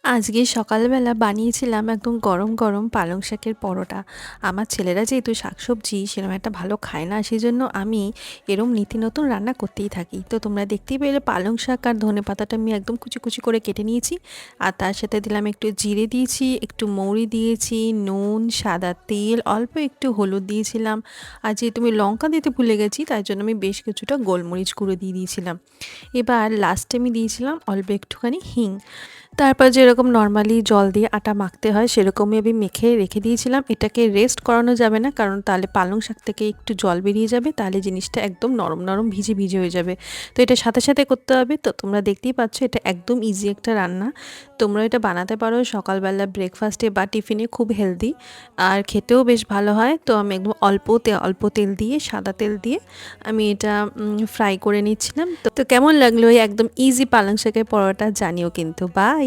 আজকে সকালবেলা বানিয়েছিলাম একদম গরম গরম পালং শাকের পরোটা। আমার ছেলেরা যেহেতু শাকসবজি সেরকম একটা ভালো খায় না, সেজন্য আমি এরম নীতি নতুন রান্না করতেই থাকি। তো তোমরা দেখতেই পেলে পালং শাক আর ধনেপাতাটা আমি একদম কুচি কুচি করে কেটে নিয়েছি। আর তার সাথে দিলাম একটু জিরে দিয়েছি, একটু মৌরি দিয়েছি, নুন, সাদা তেল, অল্প একটু হলুদ দিয়েছিলাম। আর যেহেতু আমি লঙ্কা দিতে ভুলে গেছি, তাই জন্য আমি বেশ কিছুটা গোলমরিচ গুঁড়ো দিয়ে দিয়েছিলাম। এবার লাস্টে আমি দিয়েছিলাম অল্প একটুখানি হিং। তারপর যেরকম নর্মালি জল দিয়ে আটা মাখতে হয় সেরকমই আমি মেখে রেখে দিয়েছিলাম। এটাকে রেস্ট করানো যাবে না, কারণ তাহলে পালং শাক থেকে একটু জল বেরিয়ে যাবে, তাহলে জিনিসটা একদম নরম নরম ভিজে ভিজে হয়ে যাবে। তো এটা সাথে সাথে করতে হবে। তো তোমরা দেখতেই পাচ্ছ এটা একদম ইজি একটা রান্না। তোমরা এটা বানাতে পারো সকালবেলা ব্রেকফাস্টে বা টিফিনে, খুব হেলদি আর খেতেও বেশ ভালো হয়। তো আমি একদম অল্প তেল দিয়ে, সাদা তেল দিয়ে আমি এটা ফ্রাই করে নিচ্ছিলাম। তো কেমন লাগলো এই একদম ইজি পালং শাকের পরোটা জানিও কিন্তু। বাই।